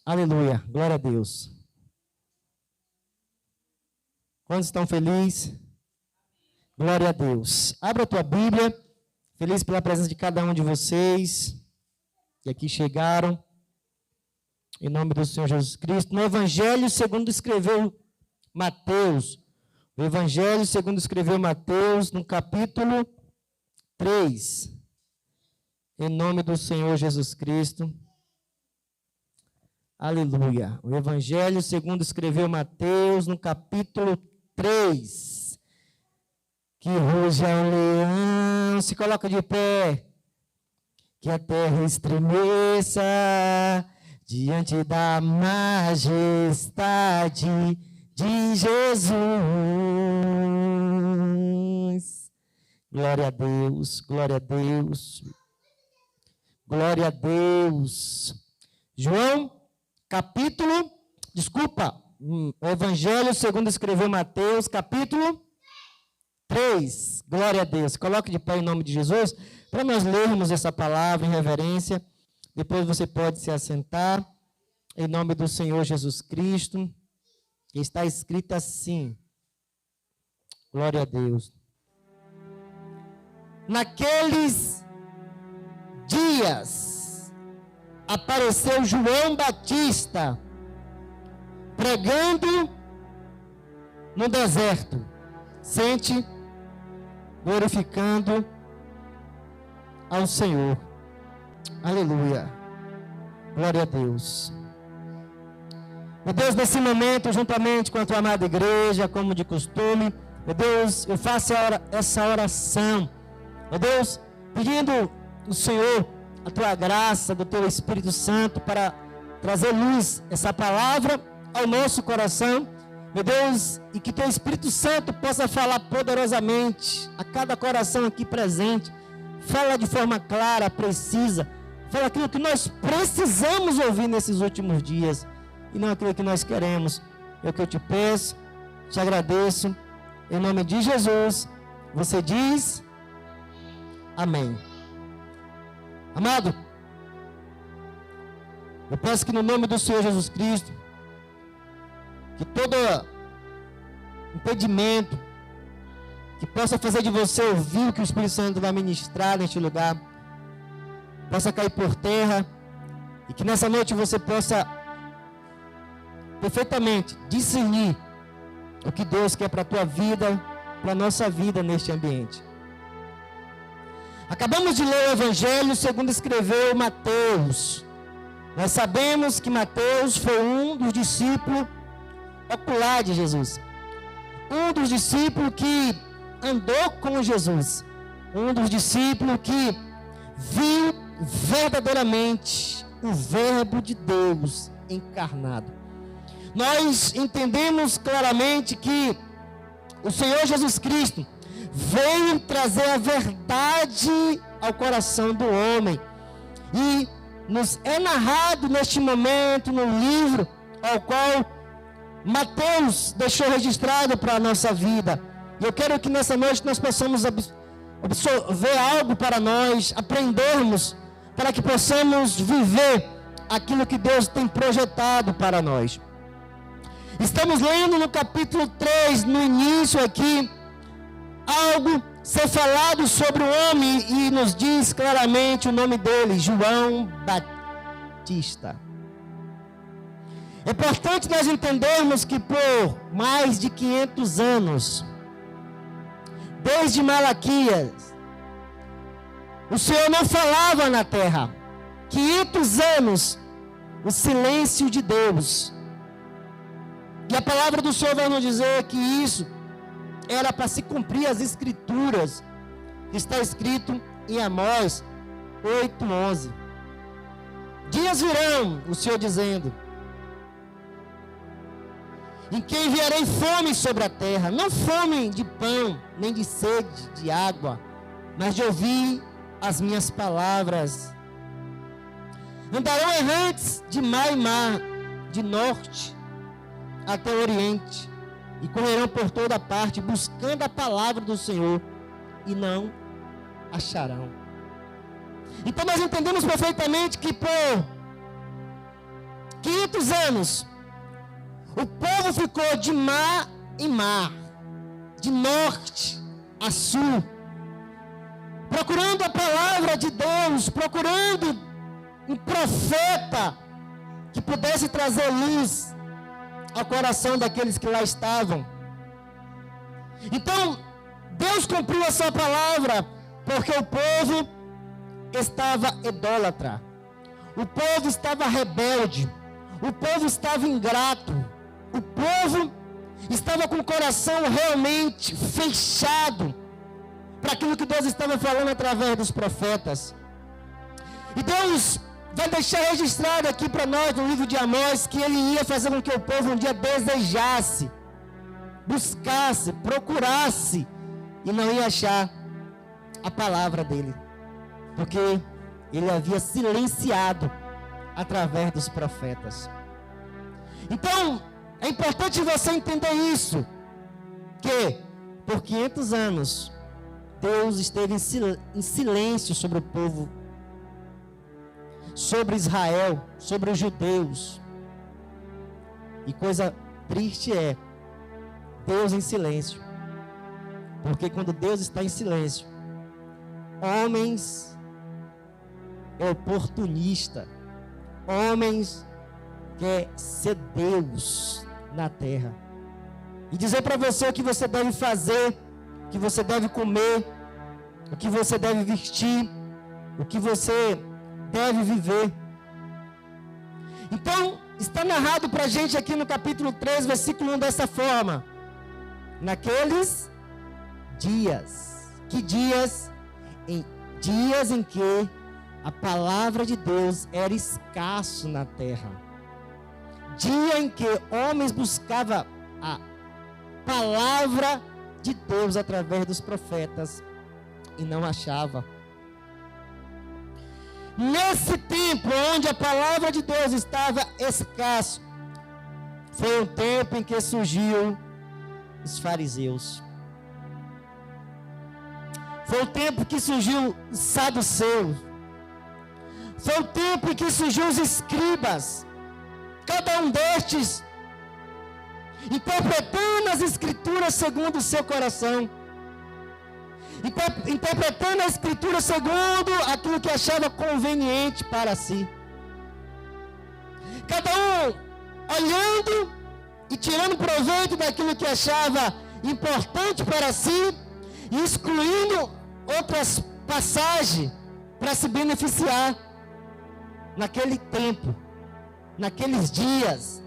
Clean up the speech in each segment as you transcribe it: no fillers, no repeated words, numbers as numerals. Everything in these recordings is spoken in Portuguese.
Aleluia, glória a Deus. Quantos estão felizes? Glória a Deus. Abra a tua Bíblia, feliz pela presença de cada um de vocês que aqui chegaram, em nome do Senhor Jesus Cristo. No Evangelho segundo escreveu Mateus, o Evangelho segundo escreveu Mateus, no capítulo 3, em nome do Senhor Jesus Cristo. Aleluia. O Evangelho segundo escreveu Mateus, no capítulo 3. Que ruja o leão, se coloca de pé, que a terra estremeça diante da majestade de Jesus. Glória a Deus, glória a Deus, glória a Deus. João, o Evangelho segundo escreveu Mateus, capítulo 3, glória a Deus. Coloque de pé em nome de Jesus, para nós lermos essa palavra em reverência. Depois você pode se assentar, em nome do Senhor Jesus Cristo. Está escrito assim, glória a Deus. Naqueles dias, apareceu João Batista, pregando no deserto, glorificando ao Senhor. Aleluia. Glória a Deus. Meu Deus, nesse momento, juntamente com a tua amada igreja, como de costume, meu Deus, eu faço essa oração. Meu Deus, pedindo ao Senhor a tua graça, do teu Espírito Santo, para trazer luz, essa palavra ao nosso coração. Meu Deus, e que teu Espírito Santo possa falar poderosamente a cada coração aqui presente. Fala de forma clara, precisa. Fala aquilo que nós precisamos ouvir nesses últimos dias, e não aquilo que nós queremos. É o que eu te peço, te agradeço, em nome de Jesus. Você diz amém. Amado, eu peço que no nome do Senhor Jesus Cristo, que todo impedimento que possa fazer de você ouvir o que o Espírito Santo vai ministrar neste lugar, possa cair por terra, e que nessa noite você possa perfeitamente discernir o que Deus quer para a tua vida, para a nossa vida neste ambiente. Acabamos de ler o Evangelho segundo escreveu Mateus. Nós sabemos que Mateus foi um dos discípulos ocular de Jesus, um dos discípulos que andou com Jesus, um dos discípulos que viu verdadeiramente o Verbo de Deus encarnado. Nós entendemos claramente que o Senhor Jesus Cristo veio trazer a verdade ao coração do homem, e nos é narrado neste momento no livro ao qual Mateus deixou registrado para a nossa vida. E eu quero que nessa noite nós possamos absorver algo para nós, aprendermos, para que possamos viver aquilo que Deus tem projetado para nós. Estamos lendo no capítulo 3, no início aqui, algo ser falado sobre o homem, e nos diz claramente o nome dele, João Batista. É importante nós entendermos que por mais de 500 anos, desde Malaquias, o Senhor não falava na terra. 500 anos, o silêncio de Deus. E a palavra do Senhor vai nos dizer que isso era para se cumprir as escrituras, que está escrito em Amós 8:11. Dias virão, o Senhor dizendo, em que enviarei fome sobre a terra, não fome de pão, nem de sede de água, mas de ouvir as minhas palavras. Andarão errantes de mar em mar, de norte até o oriente, e correrão por toda parte, buscando a palavra do Senhor, e não acharão. Então nós entendemos perfeitamente que por 500 anos, o povo ficou de mar em mar, de norte a sul, procurando a palavra de Deus, procurando um profeta que pudesse trazer luz ao coração daqueles que lá estavam. Então, Deus cumpriu a sua palavra, porque o povo estava idólatra, o povo estava rebelde, o povo estava ingrato, o povo estava com o coração realmente fechado para aquilo que Deus estava falando através dos profetas. E Deus vai deixar registrado aqui para nós no livro de Amós que Ele ia fazer com que o povo um dia desejasse, buscasse, procurasse e não ia achar a palavra dele, porque Ele havia silenciado através dos profetas. Então, é importante você entender isso, que por 500 anos, Deus esteve em silêncio sobre o povo, sobre Israel, sobre os judeus. E coisa triste é, Deus em silêncio. Porque quando Deus está em silêncio, homens oportunistas, homens quer ser Deus na terra e dizer para você o que você deve fazer, o que você deve comer, o que você deve vestir, o que você deve viver. Então, está narrado para a gente aqui no capítulo 3, versículo 1 dessa forma: naqueles dias, que dias? Dias em que a palavra de Deus era escasso na terra, dia em que homens buscavam a palavra de Deus através dos profetas e não achava. Nesse tempo onde a palavra de Deus estava escassa, foi um tempo em que surgiu os fariseus. Foi o tempo que surgiu os saduceus. Foi o tempo em que surgiu os escribas. Cada um destes interpretando as escrituras segundo o seu coração, interpretando a escritura segundo aquilo que achava conveniente para si. Cada um olhando e tirando proveito daquilo que achava importante para si e excluindo outras passagens para se beneficiar. Naquele tempo, naqueles dias,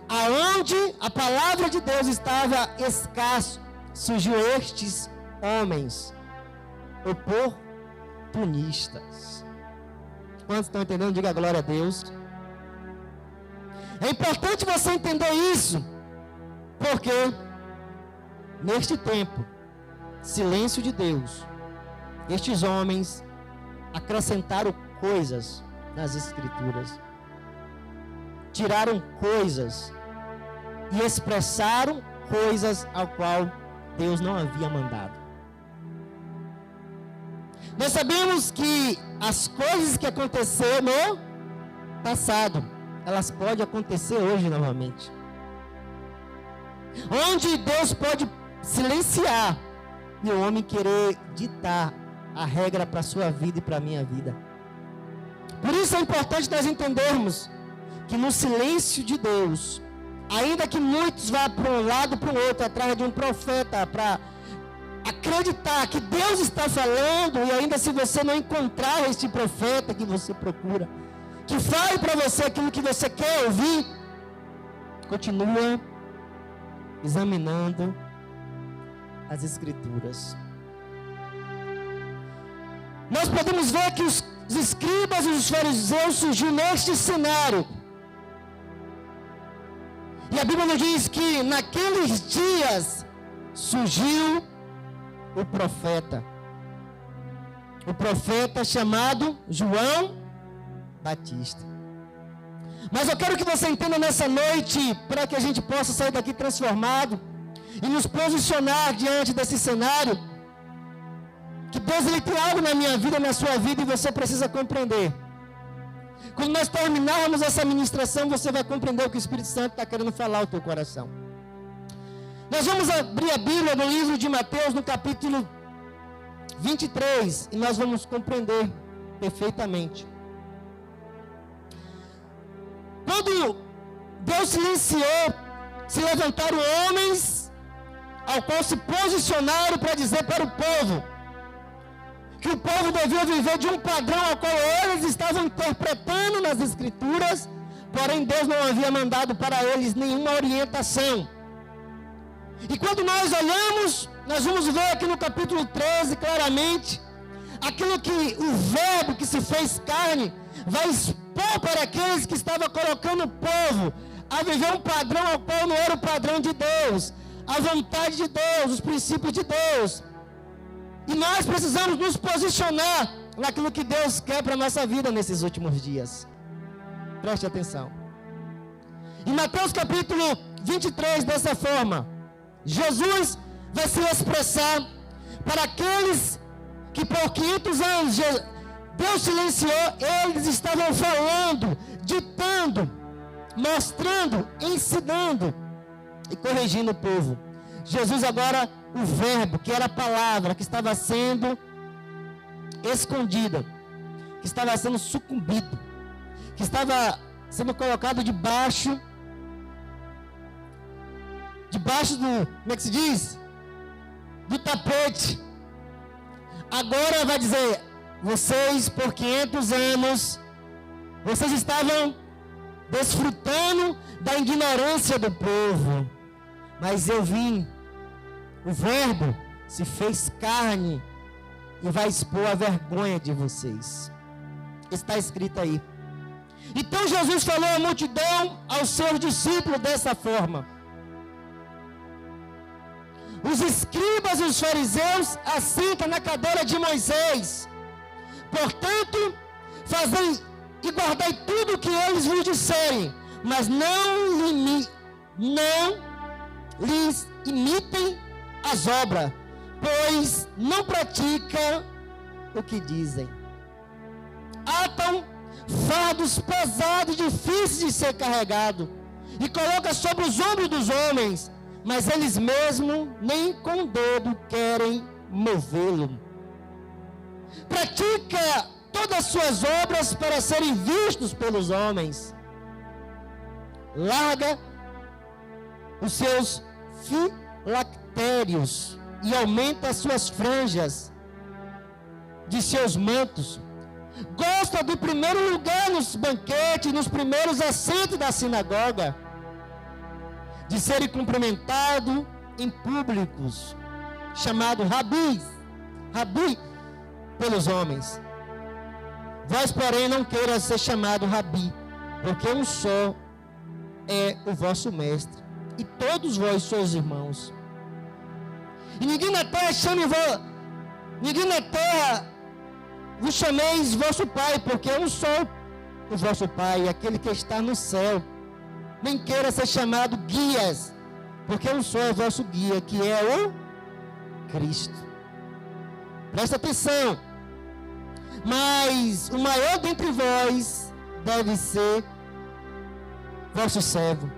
aonde a palavra de Deus estava escasso, surgiu estes homens oportunistas. Quantos estão entendendo? Diga glória a Deus. É importante você entender isso, porque neste tempo, silêncio de Deus, estes homens acrescentaram coisas nas escrituras, tiraram coisas e expressaram coisas ao qual Deus não havia mandado. Nós sabemos que as coisas que aconteceram no passado, elas podem acontecer hoje novamente. Onde Deus pode silenciar e o homem querer ditar a regra para a sua vida e para a minha vida. Por isso é importante nós entendermos que no silêncio de Deus, ainda que muitos vá para um lado para o outro, atrás de um profeta, para acreditar que Deus está falando, e ainda se você não encontrar este profeta que você procura, que fale para você aquilo que você quer ouvir, continua examinando as escrituras. Nós podemos ver que os escribas e os fariseus surgiram neste cenário. E a Bíblia nos diz que naqueles dias surgiu o profeta chamado João Batista. Mas eu quero que você entenda nessa noite, para que a gente possa sair daqui transformado e nos posicionar diante desse cenário, que Deus ele tem algo na minha vida, na sua vida, e você precisa compreender Quando nós terminarmos essa ministração, você vai compreender o que o Espírito Santo está querendo falar ao teu coração. Nós vamos abrir a Bíblia no livro de Mateus, no capítulo 23, e nós vamos compreender perfeitamente. Quando Deus silenciou, se levantaram homens ao qual se posicionaram para dizer para o povo que o povo devia viver de um padrão ao qual eles estavam interpretando nas Escrituras, porém Deus não havia mandado para eles nenhuma orientação. E quando nós olhamos, nós vamos ver aqui no capítulo 13 claramente, aquilo que o verbo que se fez carne vai expor para aqueles que estavam colocando o povo a viver um padrão ao qual não era o padrão de Deus, a vontade de Deus, os princípios de Deus. E nós precisamos nos posicionar naquilo que Deus quer para a nossa vida nesses últimos dias. Preste atenção. Em Mateus capítulo 23, dessa forma, Jesus vai se expressar para aqueles que por 500 anos Deus silenciou. Eles estavam falando, ditando, mostrando, ensinando e corrigindo o povo. Jesus agora, o verbo, que era a palavra, que estava sendo escondida, que estava sendo sucumbido, que estava sendo colocado debaixo do, como é que se diz? Do tapete. Agora vai dizer, vocês por 500 anos, vocês estavam desfrutando da ignorância do povo, mas eu vim, o verbo se fez carne e vai expor a vergonha de vocês. Está escrito aí. Então Jesus falou à multidão, aos seus discípulos dessa forma: os escribas e os fariseus assentam na cadeira de Moisés. Portanto, fazei e guardai tudo o que eles vos disserem, mas não lhes imitem as obras, pois não praticam o que dizem. Atam fardos pesados e difíceis de ser carregados, e colocam sobre os ombros dos homens, mas eles mesmos nem com o dedo querem movê-lo. Pratica todas as suas obras para serem vistos pelos homens. Larga os seus filactérios e aumenta as suas franjas de seus mantos. Gosta do primeiro lugar nos banquetes, nos primeiros assentos da sinagoga, de serem cumprimentados em públicos, chamado rabi pelos homens. Vós, porém, não queiras ser chamado rabi, porque um só é o vosso mestre, e todos vós sois irmãos. E ninguém na terra vos chameis vosso pai, porque um só o vosso pai, aquele que está no céu. Nem queira ser chamado guias, porque um só é o vosso guia, que é o Cristo. Presta atenção. Mas o maior dentre vós deve ser vosso servo.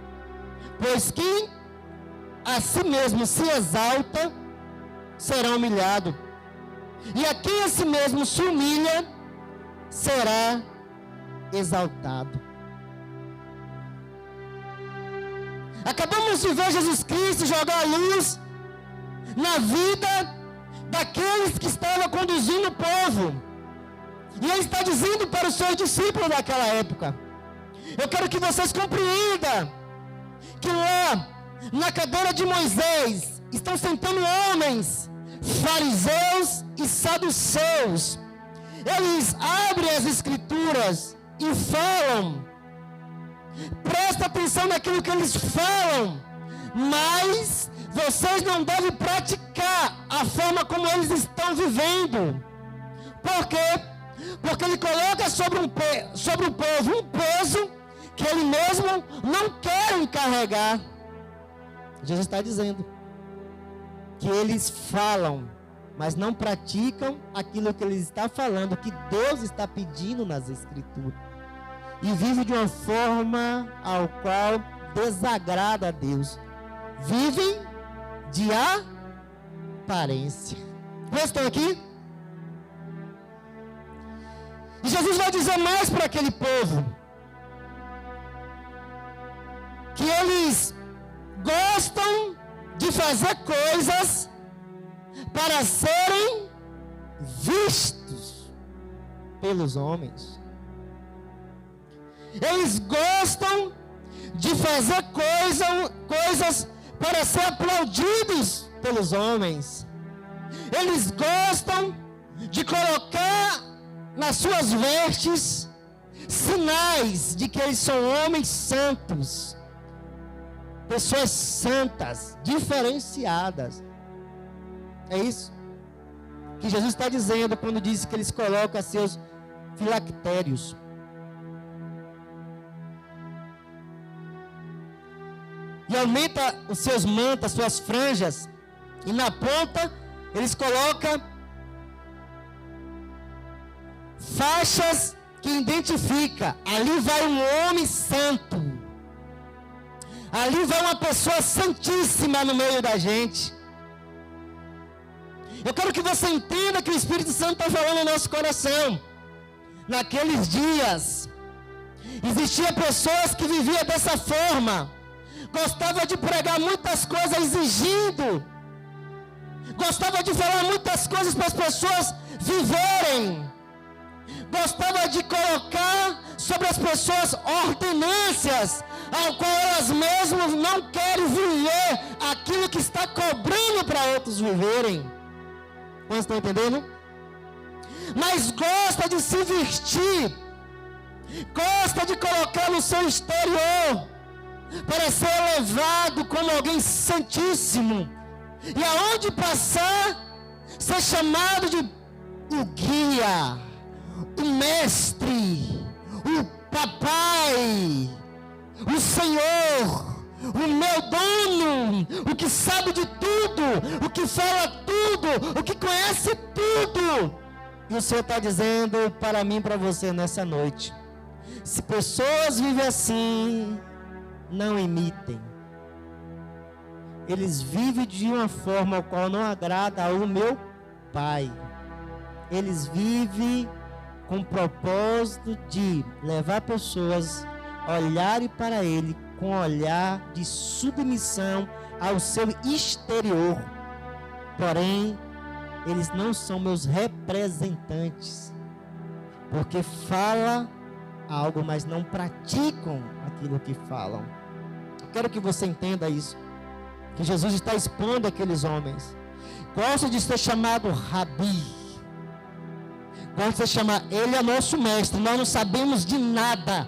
Pois quem a si mesmo se exalta, será humilhado. E a quem a si mesmo se humilha, será exaltado. Acabamos de ver Jesus Cristo jogar a luz na vida daqueles que estavam conduzindo o povo. E Ele está dizendo para os seus discípulos daquela época: eu quero que vocês compreendam que lá, na cadeira de Moisés, estão sentando homens, fariseus e saduceus. Eles abrem as Escrituras e falam. Presta atenção naquilo que eles falam, mas vocês não devem praticar a forma como eles estão vivendo. Por quê? Porque ele coloca sobre o povo um peso que ele mesmo não quer carregar. Jesus está dizendo que eles falam, mas não praticam aquilo que eles estão falando, que Deus está pedindo nas Escrituras. e vive de uma forma ao qual desagrada a Deus. Vivem de aparência. Vocês estão aqui? E Jesus vai dizer mais para aquele povo, que eles gostam de fazer coisas para serem vistos pelos homens. Eles gostam de fazer coisas para ser aplaudidos pelos homens. Eles gostam de colocar nas suas vestes sinais de que eles são homens santos, pessoas santas, diferenciadas. É isso que Jesus está dizendo quando diz que eles colocam seus filactérios. E aumenta os seus mantos, as suas franjas, e na ponta eles colocam faixas que identifica, ali vai um homem santo, ali vai uma pessoa santíssima no meio da gente. Eu quero que você entenda que o Espírito Santo está falando no nosso coração. Naqueles dias existiam pessoas que viviam dessa forma, gostava de pregar muitas coisas exigindo, gostava de falar muitas coisas para as pessoas viverem, gostava de colocar sobre as pessoas ordenâncias, ao qual elas mesmas não querem viver aquilo que está cobrando para outros viverem. Vocês estão entendendo? Mas gosta de se vestir, gosta de colocar no seu exterior, para ser elevado como alguém santíssimo, e aonde passar, ser chamado de o guia, o mestre, o papai, o Senhor, o meu dono, o que sabe de tudo, o que fala tudo, o que conhece tudo. E o Senhor está dizendo para mim e para você nessa noite: se pessoas vivem assim, não imitem. Eles vivem de uma forma ao qual não agrada ao meu Pai. Eles vivem com o propósito de levar pessoas a olharem para Ele com um olhar de submissão ao seu exterior. Porém, eles não são meus representantes, porque falam algo, mas não praticam aquilo que falam. Eu quero que você entenda isso, que Jesus está expondo aqueles homens. Gosta de ser chamado Rabi, gosta de ser chamado, Ele é nosso mestre, nós não sabemos de nada,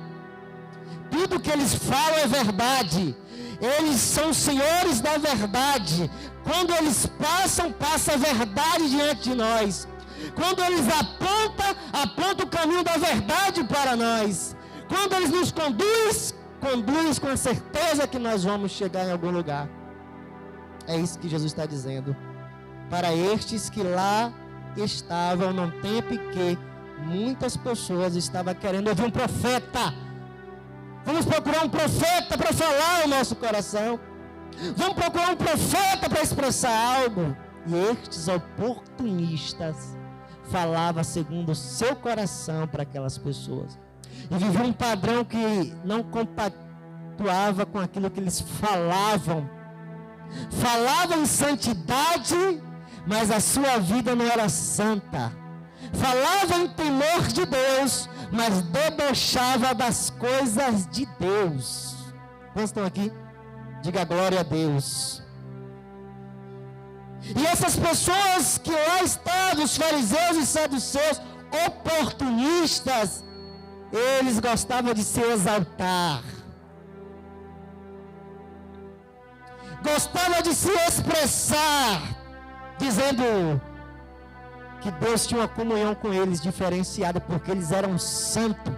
tudo que eles falam é verdade, eles são senhores da verdade. Quando eles passa a verdade diante de nós. Quando eles apontam o caminho da verdade para nós. Quando eles nos conduz com a certeza que nós vamos chegar em algum lugar. É isso que Jesus está dizendo para estes que lá estavam num tempo em que muitas pessoas estavam querendo ouvir um profeta. Vamos procurar um profeta para falar o nosso coração. Vamos procurar um profeta para expressar algo. E estes oportunistas falavam segundo o seu coração para aquelas pessoas. E viviam um padrão que não compactuava com aquilo que eles falavam. Falavam em santidade, mas a sua vida não era santa. Falava em temor de Deus, mas debochava das coisas de Deus. Quantos estão aqui? Diga glória a Deus. E essas pessoas que lá estavam, os fariseus e saduceus, oportunistas, eles gostavam de se exaltar, gostavam de se expressar, dizendo que Deus tinha uma comunhão com eles diferenciada, porque eles eram santos,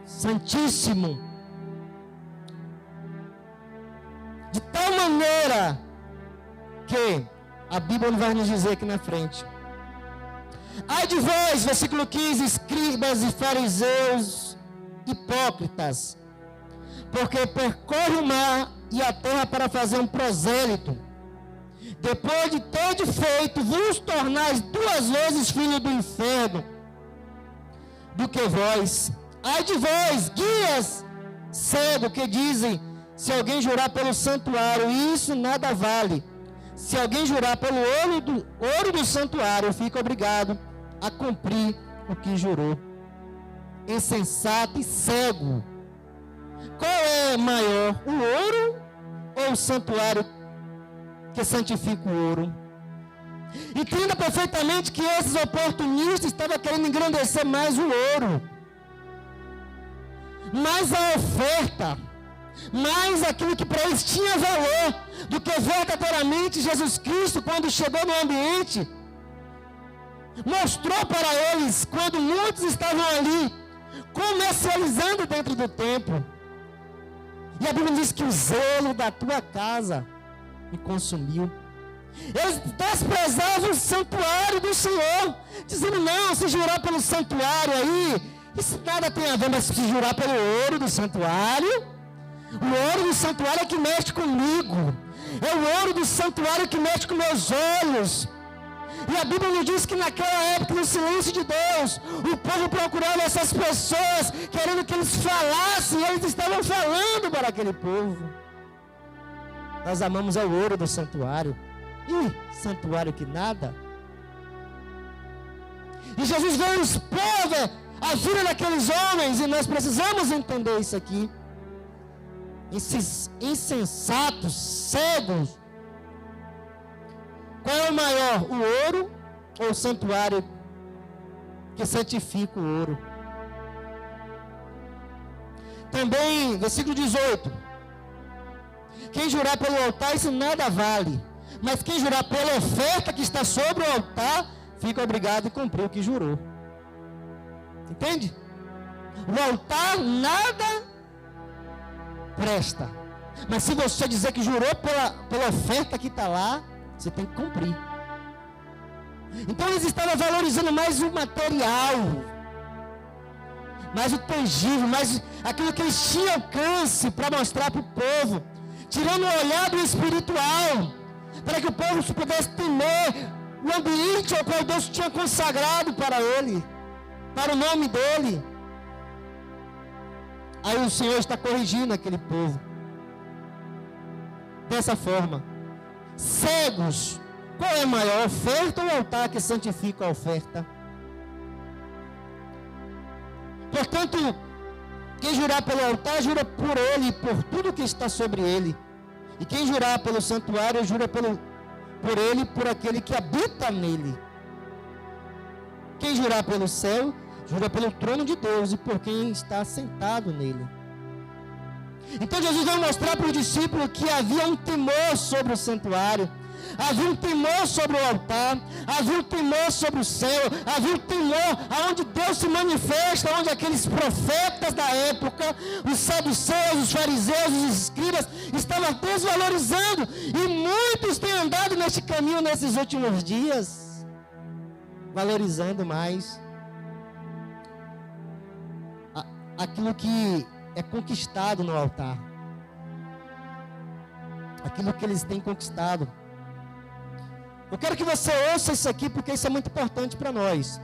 santíssimo, de tal maneira que a Bíblia vai nos dizer aqui na frente Ai de vós, versículo 15, escribas e fariseus, hipócritas, porque percorre o mar e a terra para fazer um prosélito. Depois de ter feito, vos tornais 2 vezes filho do inferno do que vós. Ai de vós, guias cego, que dizem, se alguém jurar pelo santuário, isso nada vale. Se alguém jurar pelo ouro do santuário, fica obrigado a cumprir o que jurou. Insensato e cego. Qual é maior, o ouro ou o santuário que santifica o ouro? Entenda perfeitamente que esses oportunistas estavam querendo engrandecer mais o ouro, mais a oferta, mais aquilo que para eles tinha valor, do que verdadeiramente Jesus Cristo, quando chegou no ambiente, mostrou para eles, quando muitos estavam ali, comercializando dentro do templo. E a Bíblia diz que o zelo da tua casa me consumiu. Eles desprezavam o santuário do Senhor, dizendo, não, se jurar pelo santuário aí, isso nada tem a ver, mas se jurar pelo ouro do santuário, o ouro do santuário é que mexe comigo, é o ouro do santuário que mexe com meus olhos. E a Bíblia nos diz que naquela época, no silêncio de Deus, o povo procurava essas pessoas, querendo que eles falassem, e eles estavam falando para aquele povo. Nós amamos o ouro do santuário. Ih, santuário que nada. E Jesus veio expor a vida daqueles homens, e nós precisamos entender isso aqui. Esses insensatos, cegos. Qual é o maior, o ouro ou o santuário que santifica o ouro? Também, versículo 18. Quem jurar pelo altar, isso nada vale. Mas quem jurar pela oferta que está sobre o altar, fica obrigado a cumprir o que jurou. Entende? O altar nada presta. Mas se você dizer que jurou pela oferta que está lá, você tem que cumprir. Então eles estavam valorizando mais o material, mais o tangível, mais aquilo que eles tinham alcance para mostrar para o povo, tirando o olhar do espiritual, para que o povo pudesse temer o ambiente ao qual Deus tinha consagrado para ele, para o nome dele. Aí o Senhor está corrigindo aquele povo dessa forma. Cegos, qual é maior, a oferta ou o altar que santifica a oferta? Portanto, quem jurar pelo altar, jura por ele e por tudo que está sobre ele. E quem jurar pelo santuário, jura por ele e por aquele que habita nele. Quem jurar pelo céu, jura pelo trono de Deus e por quem está sentado nele. Então Jesus vai mostrar para os discípulos que havia um temor sobre o santuário, havia um temor sobre o altar, havia um temor sobre o céu, havia um temor aonde Deus se manifesta, onde aqueles profetas da época, os saduceus, os fariseus, os escribas, estavam desvalorizando, e muitos têm andado neste caminho nesses últimos dias, valorizando mais aquilo que é conquistado no altar, aquilo que eles têm conquistado. Eu quero que você ouça isso aqui, porque isso é muito importante para nós.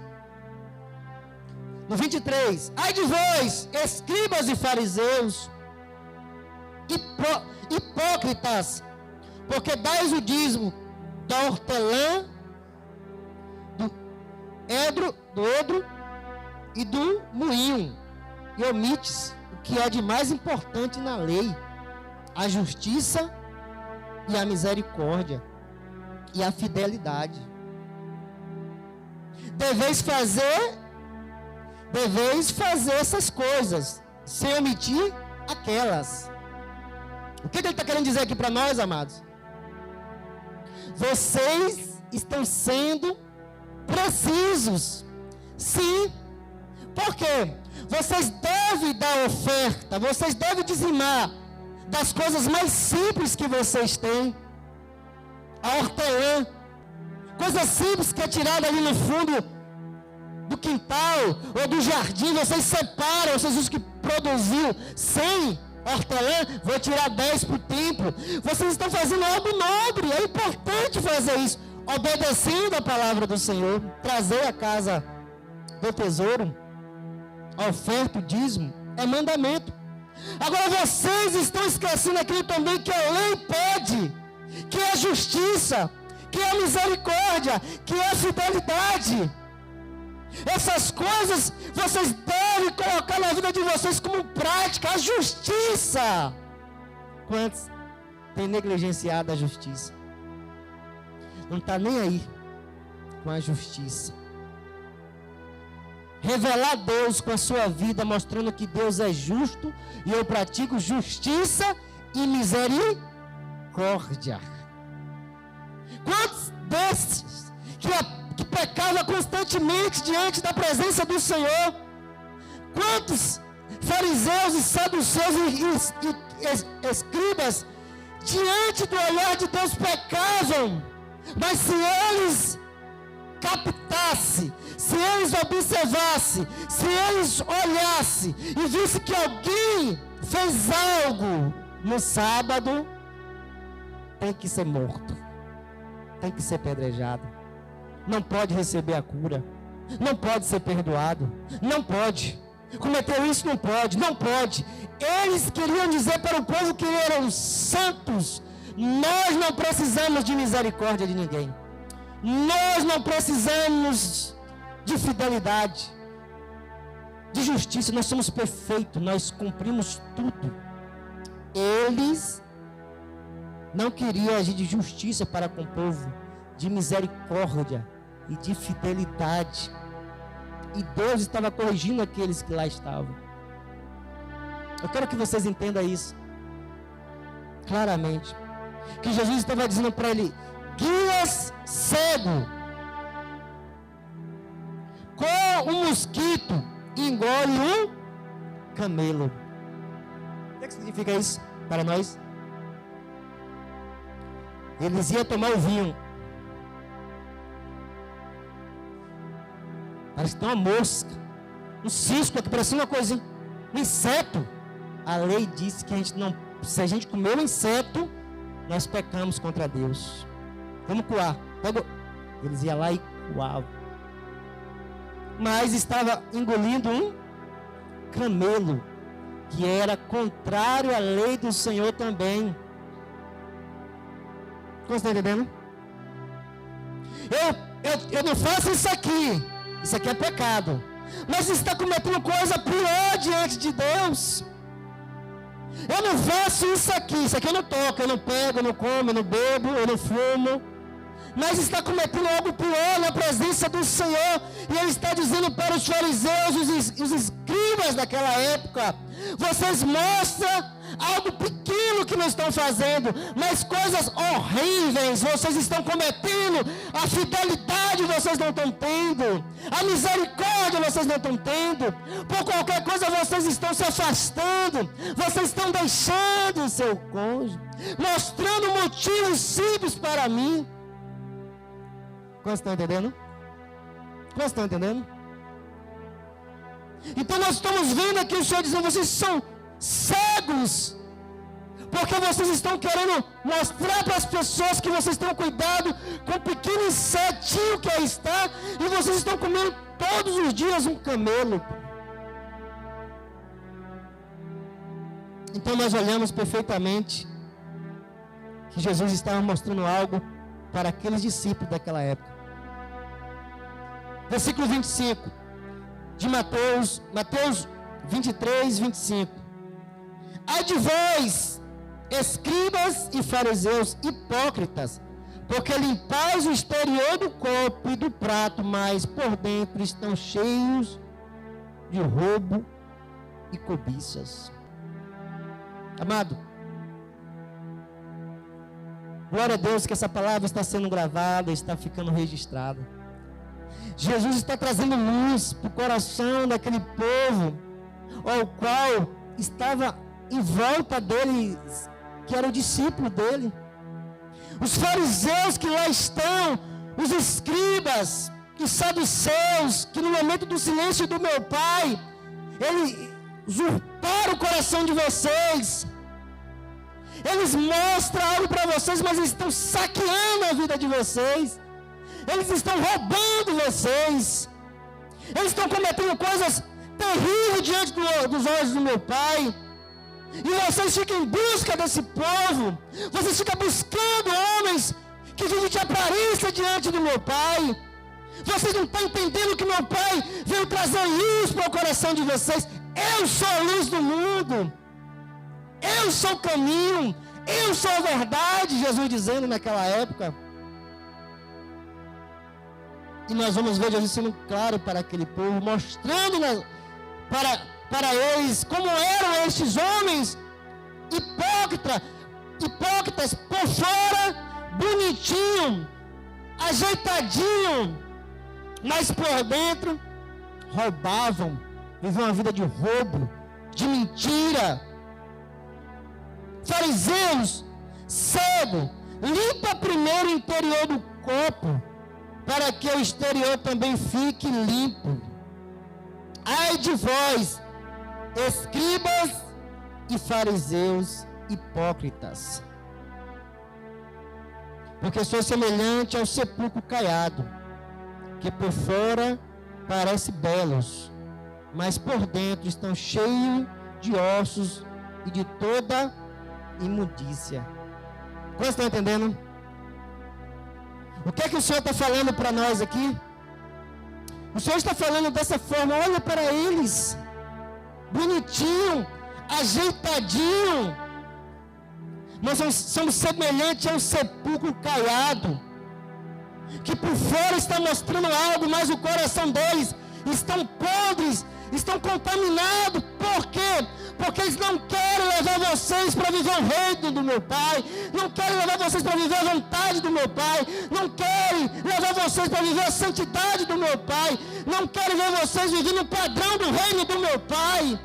No 23, ai de vós, escribas e fariseus, hipócritas, porque dais o dízimo da hortelã, do edro e do moinho, e omites o que é de mais importante na lei, a justiça e a misericórdia e a fidelidade. Deveis fazer essas coisas, sem omitir aquelas. O que ele está querendo dizer aqui para nós, amados? Vocês estão sendo precisos, sim. Por quê? Vocês devem dar oferta, vocês devem dizimar das coisas mais simples que vocês têm. A hortelã, coisa simples que é tirada ali no fundo do quintal ou do jardim, vocês separam, vocês os que produziu 100 hortelã, vou tirar 10 para o templo. Vocês estão fazendo algo nobre, é importante fazer isso, obedecendo a palavra do Senhor, trazer a casa do tesouro, a oferta, o dízimo, é mandamento. Agora vocês estão esquecendo aquilo também que a lei pede, que é a justiça, que é a misericórdia, que é a fidelidade. Essas coisas vocês devem colocar na vida de vocês como prática, a justiça. Quantos têm negligenciado a justiça? Não está nem aí com a justiça. Revelar Deus com a sua vida, mostrando que Deus é justo, e eu pratico justiça e misericórdia. Quantos desses que pecava constantemente diante da presença do Senhor? Quantos fariseus e saduceus e escribas diante do olhar de Deus pecavam? Mas se eles captassem, se eles observassem, se eles olhassem e vissem que alguém fez algo no sábado, tem que ser morto, tem que ser pedrejado, não pode receber a cura, não pode ser perdoado, não pode, cometeu isso, não pode, não pode. Eles queriam dizer para o povo que eram santos. Nós não precisamos de misericórdia de ninguém, nós não precisamos de fidelidade, de justiça, nós somos perfeitos, nós cumprimos tudo. Eles não queriam agir de justiça para com o povo, de misericórdia e de fidelidade. E Deus estava corrigindo aqueles que lá estavam. Eu quero que vocês entendam isso claramente, que Jesus estava dizendo para ele: guias cego, com um mosquito engole um camelo. O que significa isso para nós? Eles iam tomar o vinho, parece que tem uma mosca, um cisco aqui, parece uma coisa, um inseto. A lei disse que a gente não, se a gente comer um inseto, nós pecamos contra Deus. Vamos coar. Eles iam lá e coavam, mas estava engolindo um camelo, que era contrário à lei do Senhor também. Você está entendendo? Eu não faço isso aqui é pecado, mas está cometendo coisa pior diante de Deus. Eu não faço isso aqui eu não toco, eu não pego, eu não como, eu não bebo, eu não fumo, mas está cometendo algo pior na presença do Senhor. E Ele está dizendo para os fariseus, os escribas daquela época: vocês mostram algo pequeno que não estão fazendo, mas coisas horríveis vocês estão cometendo. A fidelidade vocês não estão tendo, a misericórdia vocês não estão tendo. Por qualquer coisa vocês estão se afastando, vocês estão deixando o seu cônjuge, mostrando motivos simples para mim. Quantos estão entendendo? Quantos estão entendendo? Então nós estamos vendo aqui o Senhor dizendo: vocês são cegos, porque vocês estão querendo mostrar para as pessoas que vocês têm cuidado com o pequeno insetinho que aí está, e vocês estão comendo todos os dias um camelo. Então nós olhamos perfeitamente que Jesus estava mostrando algo para aqueles discípulos daquela época. Versículo 25 de Mateus 23, 25. Ai de vós, escribas e fariseus hipócritas, porque limpais o exterior do copo e do prato, mas por dentro estão cheios de roubo e cobiças. Amado, glória a Deus que essa palavra está sendo gravada, está ficando registrada. Jesus está trazendo luz para o coração daquele povo, ao qual estava em volta dele, que era o discípulo dele. Os fariseus que lá estão, os escribas, que saduceus, que no momento do silêncio do meu Pai, ele usurparam o coração de vocês. Eles mostram algo para vocês, mas eles estão saqueando a vida de vocês. Eles estão roubando vocês. Eles estão cometendo coisas terríveis diante dos olhos do meu Pai. E vocês ficam em busca desse povo. Vocês ficam buscando homens que vivem de aparência diante do meu Pai. Vocês não estão entendendo que meu Pai veio trazer luz para o coração de vocês. Eu sou a luz do mundo. Eu sou o caminho. Eu sou a verdade, Jesus dizendo naquela época. E nós vamos ver Jesus sendo claro para aquele povo, mostrando para eles como eram estes homens hipócritas por fora, bonitinho, ajeitadinho, mas por dentro roubavam, viviam uma vida de roubo, de mentira. Fariseus, cedo, limpa primeiro o interior do copo, para que o exterior também fique limpo. Ai de vós, escribas e fariseus hipócritas, porque sou semelhante ao sepulcro caiado, que por fora parece belos, mas por dentro estão cheios de ossos e de toda imundícia. Vocês estão entendendo? O que é que o Senhor está falando para nós aqui? O Senhor está falando dessa forma. Olha para eles, bonitinho, ajeitadinho. Nós somos semelhantes a um sepulcro caiado, que por fora está mostrando algo, mas o coração deles estão podres, estão contaminados. Por quê? Porque eles não querem levar vocês para viver o reino do meu Pai, não querem levar vocês para viver a vontade do meu Pai, não querem levar vocês para viver a santidade do meu Pai, não querem ver vocês vivendo o padrão do reino do meu Pai.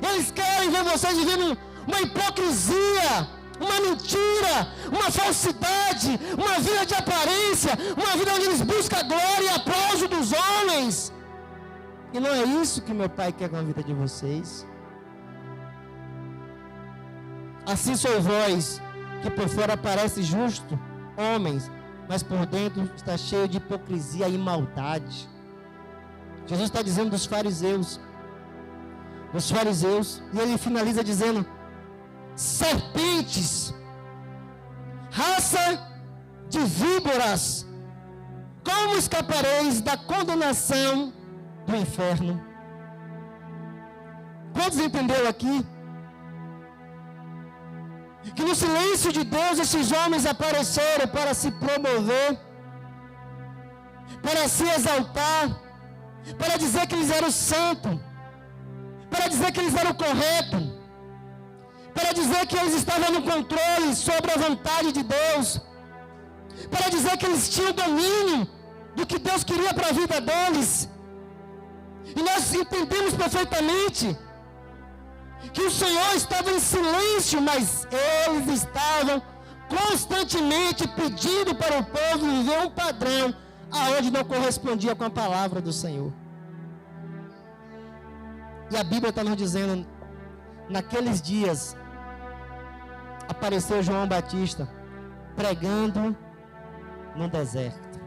Eles querem ver vocês vivendo uma hipocrisia, uma mentira, uma falsidade, uma vida de aparência, uma vida onde eles buscam a glória e aplauso dos homens. E não é isso que meu Pai quer com a vida de vocês. Assim sois vós, que por fora parece justo, homens, mas por dentro está cheio de hipocrisia e maldade. Jesus está dizendo dos fariseus, e ele finaliza dizendo: serpentes, raça de víboras, como escapareis da condenação do inferno? Quantos entenderam aqui? Que no silêncio de Deus esses homens apareceram para se promover, para se exaltar, para dizer que eles eram santos, para dizer que eles eram corretos, para dizer que eles estavam no controle sobre a vontade de Deus, para dizer que eles tinham domínio do que Deus queria para a vida deles. E nós entendemos perfeitamente que o Senhor estava em silêncio, mas eles estavam constantemente pedindo para o povo viver um padrão aonde não correspondia com a palavra do Senhor. E a Bíblia está nos dizendo, naqueles dias apareceu João Batista pregando no deserto.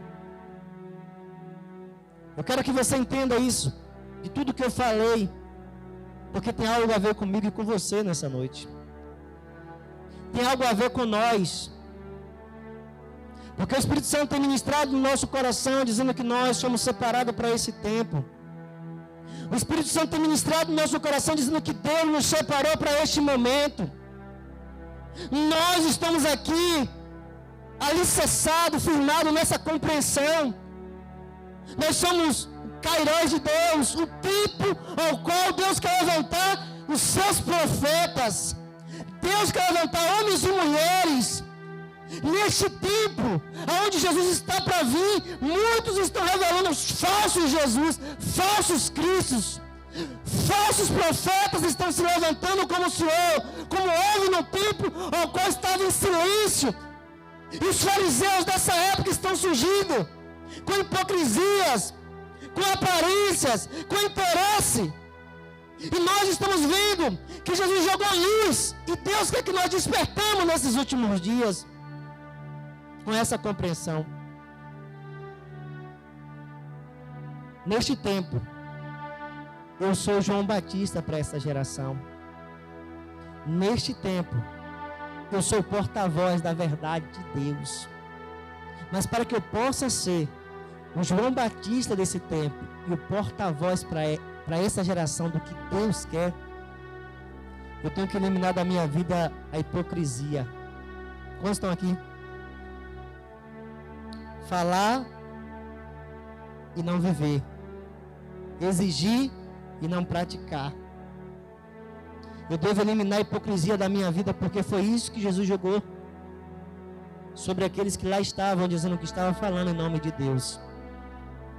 Eu quero que você entenda isso, de tudo que eu falei, porque tem algo a ver comigo e com você nessa noite. Tem algo a ver com nós. Porque o Espírito Santo tem ministrado no nosso coração, dizendo que nós somos separados para esse tempo. O Espírito Santo tem ministrado no nosso coração, dizendo que Deus nos separou para este momento. Nós estamos aqui, alicerçados, firmados nessa compreensão. Nós somos Cairós de Deus, o tempo ao qual Deus quer levantar os seus profetas. Deus quer levantar homens e mulheres. Neste tempo, onde Jesus está para vir, muitos estão revelando falsos Jesus, falsos Cristos. Falsos profetas estão se levantando como o Senhor, como houve no tempo ao qual estava em silêncio. E os fariseus dessa época estão surgindo. com hipocrisias, com aparências, com interesse. E nós estamos vendo que Jesus jogou luz, e Deus quer que nós despertamos nesses últimos dias com essa compreensão. Neste tempo, eu sou João Batista para essa geração. Neste tempo, eu sou o porta-voz da verdade de Deus. Mas para que eu possa ser o João Batista desse tempo e o porta-voz para essa geração do que Deus quer, eu tenho que eliminar da minha vida a hipocrisia. Quantos estão aqui? Falar e não viver. Exigir e não praticar. Eu devo eliminar a hipocrisia da minha vida, porque foi isso que Jesus jogou sobre aqueles que lá estavam, dizendo que estava falando em nome de Deus.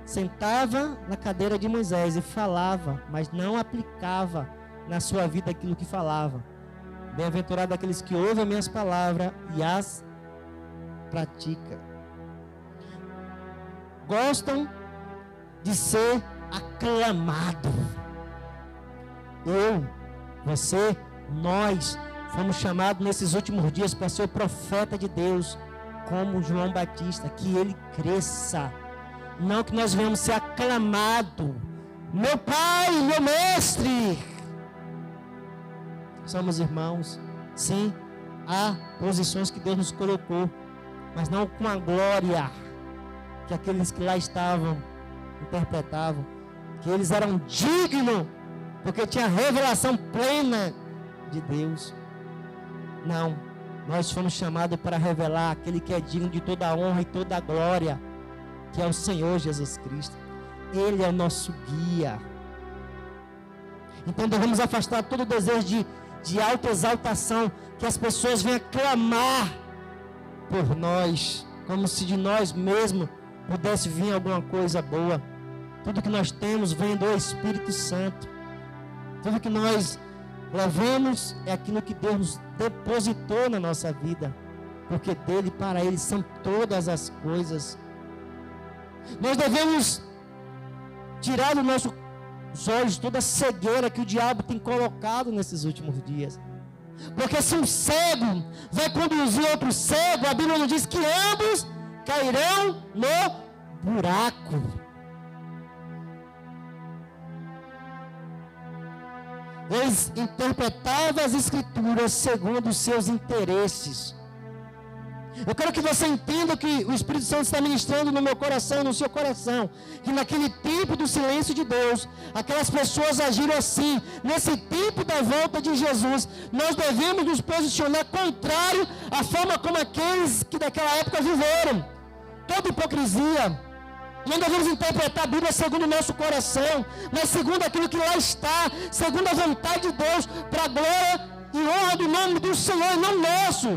Sentava na cadeira de Moisés e falava, mas não aplicava na sua vida aquilo que falava. Bem-aventurado aqueles que ouvem as minhas palavras e as praticam. Gostam de ser aclamado. Eu, você, nós fomos chamados nesses últimos dias para ser o profeta de Deus, como João Batista, que ele cresça, não que nós venhamos ser aclamados. Meu pai, meu mestre. Somos irmãos, sim, há posições que Deus nos colocou, mas não com a glória que aqueles que lá estavam interpretavam, que eles eram dignos, porque tinha revelação plena de Deus. Não, nós fomos chamados para revelar aquele que é digno de toda a honra e toda a glória, que é o Senhor Jesus Cristo. Ele é o nosso guia. Então devemos afastar todo o desejo de autoexaltação, que as pessoas venham clamar por nós, como se de nós mesmos pudesse vir alguma coisa boa. Tudo que nós temos vem do Espírito Santo. Tudo que nós levamos é aquilo que Deus nos depositou na nossa vida, porque dele, para ele, são todas as coisas. Nós devemos tirar dos nossos olhos toda a cegueira que o diabo tem colocado nesses últimos dias. Porque se um cego vai conduzir outro cego, a Bíblia nos diz que ambos cairão no buraco. Eles interpretavam as Escrituras segundo os seus interesses. Eu quero que você entenda que o Espírito Santo está ministrando no meu coração e no seu coração, que naquele tempo do silêncio de Deus, aquelas pessoas agiram assim. Nesse tempo da volta de Jesus, nós devemos nos posicionar contrário à forma como aqueles que daquela época viveram. Toda hipocrisia. Não devemos interpretar a Bíblia segundo o nosso coração, mas segundo aquilo que lá está, segundo a vontade de Deus, para a glória e honra do nome do Senhor, e não nosso.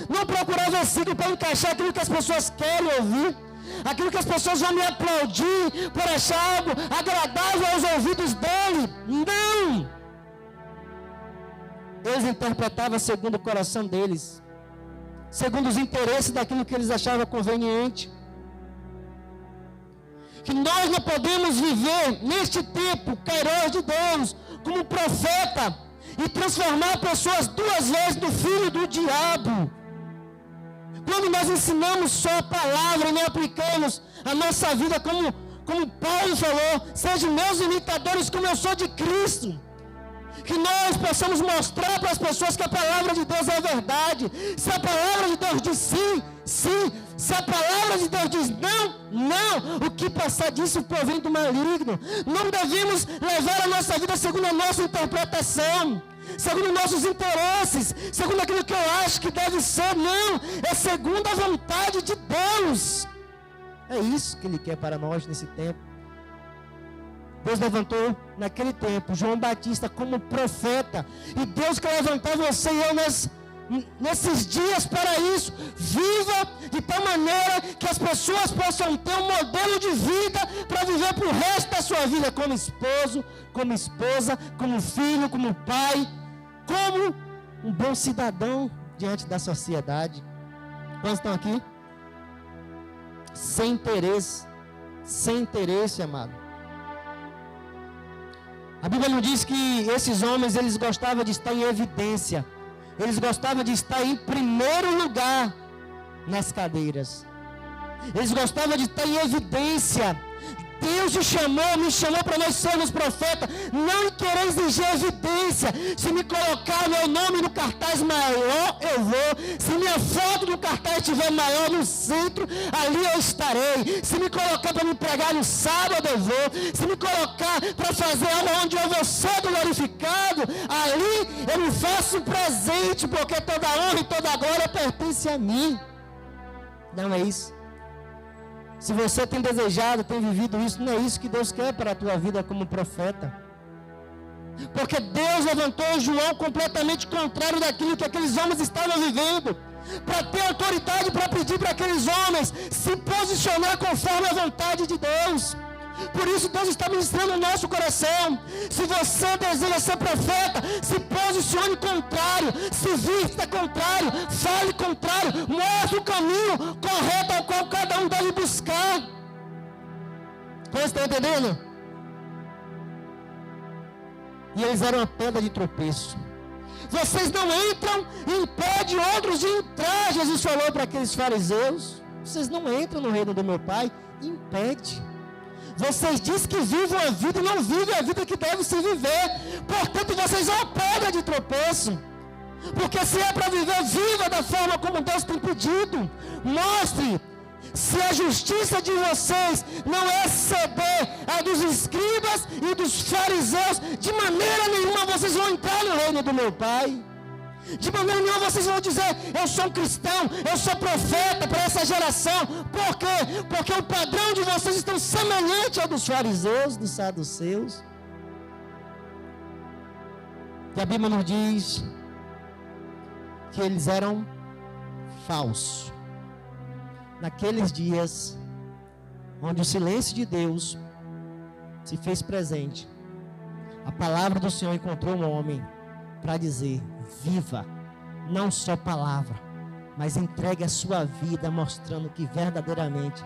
Não procurar versículo para encaixar aquilo que as pessoas querem ouvir, aquilo que as pessoas vão me aplaudir por achar algo agradável aos ouvidos dele. Não! Eles interpretavam segundo o coração deles, segundo os interesses daquilo que eles achavam conveniente. Que nós não podemos viver neste tempo, Kairos de Deus, como profeta e transformar pessoas duas vezes no filho do diabo. Quando nós ensinamos só a palavra e não aplicamos a nossa vida, como Paulo falou, sejam meus imitadores como eu sou de Cristo. Que nós possamos mostrar para as pessoas que a palavra de Deus é verdade. Se a palavra de Deus diz sim, sim. Se a palavra de Deus diz não, não. O que passar disso provém do maligno. Não devemos levar a nossa vida segundo a nossa interpretação, segundo nossos interesses, segundo aquilo que eu acho que deve ser. Não, é segundo a vontade de Deus. É isso que Ele quer para nós nesse tempo. Deus levantou naquele tempo João Batista como profeta, e Deus quer levantar você e eu nesses dias para isso. Viva de tal maneira que as pessoas possam ter um modelo de vida para viver para o resto da sua vida, como esposo, como esposa, como filho, como pai, como um bom cidadão diante da sociedade. Quantos estão aqui? Sem interesse, sem interesse, amado. A Bíblia nos diz que esses homens, eles gostavam de estar em evidência. Eles gostavam de estar em primeiro lugar nas cadeiras. Eles gostavam de estar em evidência. Deus me chamou para nós sermos profetas. Não querer exigir evidência. Se me colocar meu nome no cartaz maior, eu vou. Se minha foto no cartaz estiver maior no centro, ali eu estarei. Se me colocar para me pregar no sábado, eu vou. Se me colocar para fazer algo onde eu vou ser glorificado, ali eu me faço presente, porque toda honra e toda glória pertence a mim. Não é isso? Se você tem desejado, tem vivido isso, não é isso que Deus quer para a tua vida como profeta. Porque Deus levantou João completamente contrário daquilo que aqueles homens estavam vivendo. Para ter autoridade para pedir para aqueles homens se posicionar conforme a vontade de Deus. Por isso Deus está ministrando o nosso coração. Se você deseja ser profeta, se posicione contrário, se vista contrário, fale contrário, mostre o caminho correto ao qual cada um deve buscar. Você está entendendo? E eles eram uma pedra de tropeço. Vocês não entram e impedem outros de entrar. Jesus falou para aqueles fariseus: vocês não entram no reino do meu Pai, impede. Vocês dizem que vivem a vida e não vivem a vida que deve se viver. Portanto, vocês são uma pedra de tropeço. Porque se é para viver, viva da forma como Deus tem pedido. Mostre se a justiça de vocês não é ceder a dos escribas e dos fariseus. De maneira nenhuma vocês vão entrar no reino do meu Pai. De maneira nenhuma vocês vão dizer: eu sou um cristão, eu sou profeta para essa geração. Por quê? Porque o padrão de vocês está semelhante ao dos fariseus, dos saduceus. E a Bíblia nos diz que eles eram falsos. Naqueles dias onde o silêncio de Deus se fez presente, a palavra do Senhor encontrou um homem para dizer: viva, não só palavra, mas entregue a sua vida, mostrando que verdadeiramente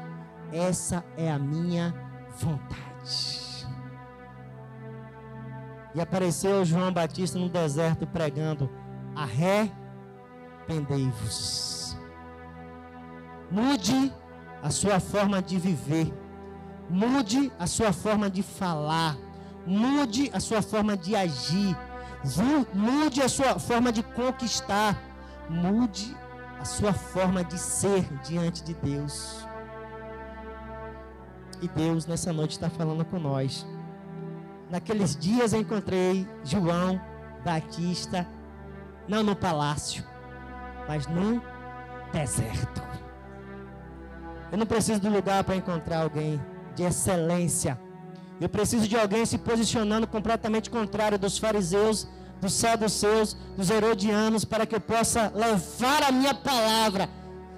essa é a minha vontade. E apareceu João Batista no deserto pregando: arrependei-vos. Mude a sua forma de viver, mude a sua forma de falar, mude a sua forma de agir, mude a sua forma de conquistar, mude a sua forma de ser diante de Deus. E Deus nessa noite está falando com nós. Naqueles dias eu encontrei João Batista, não no palácio, mas no deserto. Eu não preciso de lugar para encontrar alguém de excelência. Eu preciso de alguém se posicionando completamente contrário dos fariseus, dos saduceus, dos herodianos, para que eu possa levar a minha palavra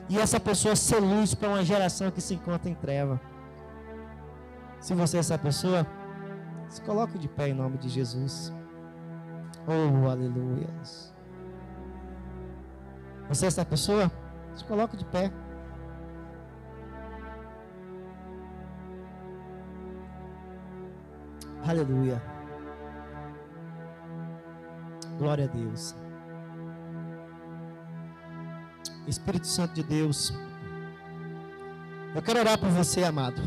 e essa pessoa ser luz para uma geração que se encontra em treva. Se você é essa pessoa, se coloque de pé em nome de Jesus. Oh, aleluia. Você é essa pessoa? Se coloque de pé. Aleluia. Glória a Deus. Espírito Santo de Deus, eu quero orar por você, amado.